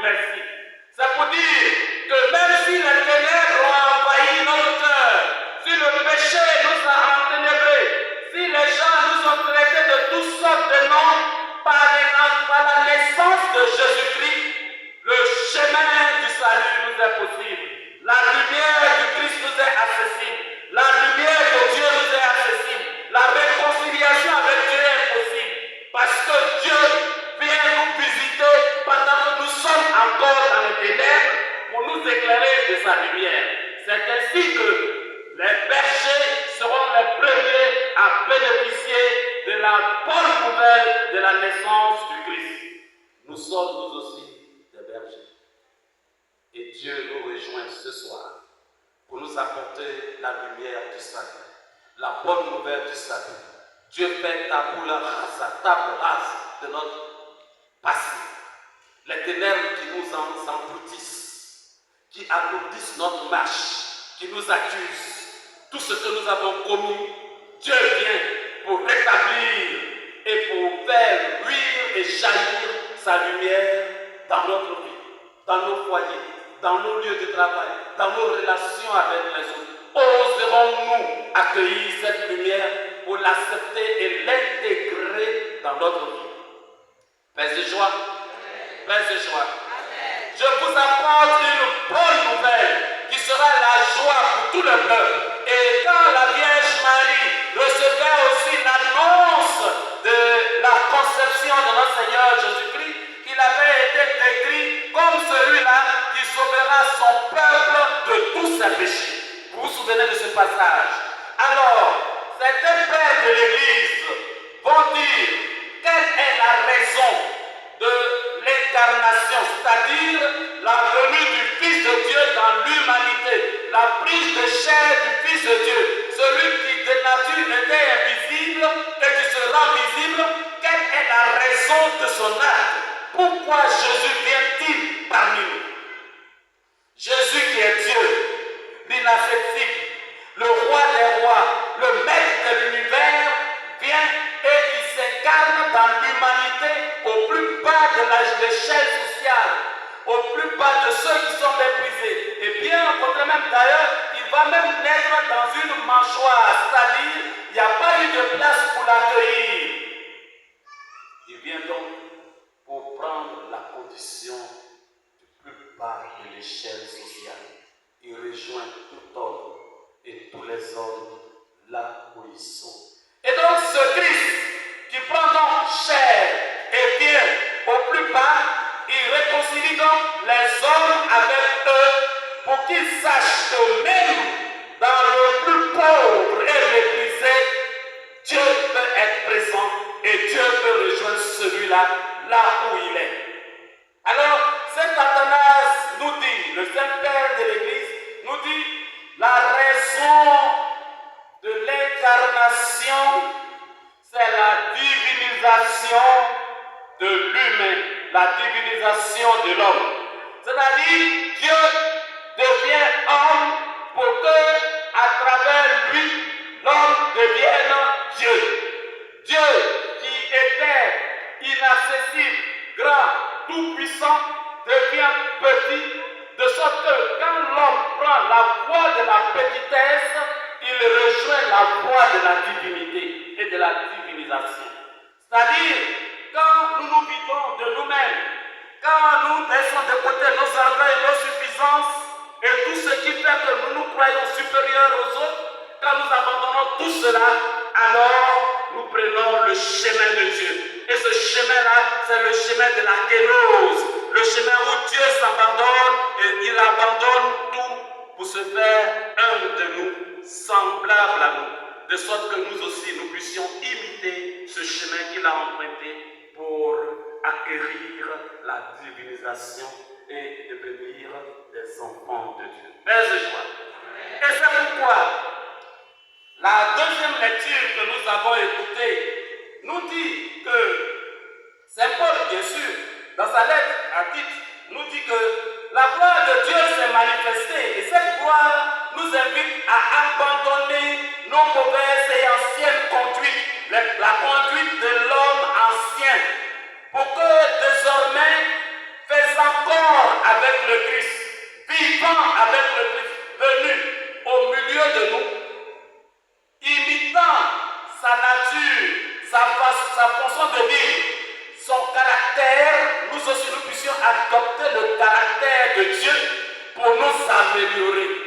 merci. C'est pour dire que même si les ténèbres ont envahi notre cœur, si le péché nous a enténébrés, si les gens nous ont traités de toutes sortes de noms, par la naissance de Jésus-Christ, le chemin du salut nous est possible. La lumière du Christ nous est accessible. La lumière de Dieu nous est accessible. La réconciliation avec Dieu est possible. Parce que Dieu vient nous visiter pendant que nous sommes encore dans les ténèbres pour nous éclairer de sa lumière. C'est ainsi que les bergers seront les premiers à bénéficier de la bonne nouvelle de la naissance du Christ. Nous sommes nous aussi des bergers. Et Dieu nous rejoint ce soir pour nous apporter la lumière du salut, la bonne nouvelle du salut. Dieu fait table rase de notre passé. Les ténèbres qui nous engloutissent, qui alourdissent notre marche, qui nous accusent, tout ce que nous avons commis, Dieu vient pour rétablir et pour faire luire et jaillir sa lumière dans notre vie, dans nos foyers, dans nos lieux de travail, dans nos relations avec les autres. Oserons-nous accueillir cette lumière pour l'accepter et l'intégrer dans notre vie? Père de joie, Père de joie, je vous apporte une bonne nouvelle qui sera la joie pour tout le peuple. Et quand la Vierge Marie recevait aussi l'annonce de la conception de notre Seigneur Jésus-Christ, il avait été décrit comme celui-là qui sauvera son peuple de tous ses péchés. Vous vous souvenez de ce passage? Alors, certains pères de l'Église vont dire quelle est la raison de l'incarnation, c'est-à-dire la venue du Fils de Dieu dans l'humanité, la prise de chair du Fils de Dieu, celui qui de nature était invisible et qui se rend visible. Quelle est la raison de son acte? Pourquoi Jésus vient-il parmi nous? Jésus qui est Dieu, l'inaccessible, le roi des rois, le maître de l'univers, vient et il s'incarne dans l'humanité au plus bas de l'échelle sociale, au plus bas de ceux qui sont méprisés. Et bien au contraire même d'ailleurs, il va même naître dans une mangeoire, c'est-à-dire il n'y a pas eu de place pour l'accueillir. Il vient donc pour prendre la condition du plus bas de l'échelle sociale. Il rejoint tout homme et tous les hommes là où ils sont. Et donc ce Christ qui prend donc chair et vient au plus bas, il réconcilie donc les hommes avec eux pour qu'ils sachent que même dans le plus pauvre et méprisé, Dieu peut être présent et Dieu peut rejoindre celui-là là où il est. Alors, Saint Athanase nous dit, le Saint-Père de l'Église nous dit, la raison de l'incarnation, c'est la divinisation de l'humain, la divinisation de l'homme. C'est-à-dire, Dieu devient homme pour que, à travers lui, l'homme devienne Dieu. Dieu qui était inaccessible, grand, tout-puissant, devient petit, de sorte que quand l'homme prend la voie de la petitesse, il rejoint la voie de la divinité et de la divinisation. C'est-à-dire, quand nous nous vidons de nous-mêmes, quand nous laissons de côté nos orgueils, nos suffisances et tout ce qui fait que nous nous croyons supérieurs aux autres, quand nous abandonnons tout cela, alors nous prenons le chemin de Dieu. Et ce chemin-là, c'est le chemin de la kénose, le chemin où Dieu s'abandonne et il abandonne tout pour se faire un de nous, semblable à nous, de sorte que nous aussi, nous puissions imiter ce chemin qu'il a emprunté pour acquérir la divinisation et devenir des enfants de Dieu. Père de joie. Et c'est pourquoi la deuxième lecture que nous avons écoutée nous dit que Saint Paul, bien sûr, dans sa lettre à Tite, nous dit que la gloire de Dieu s'est manifestée et cette gloire nous invite à abandonner nos mauvaises et anciennes conduites, la conduite de l'homme ancien, pour que désormais faisant corps avec le Christ, vivant avec le Christ, venu au milieu de nous, imitant sa nature, sa façon de vivre, son caractère, nous aussi nous puissions adopter le caractère de Dieu pour nous améliorer.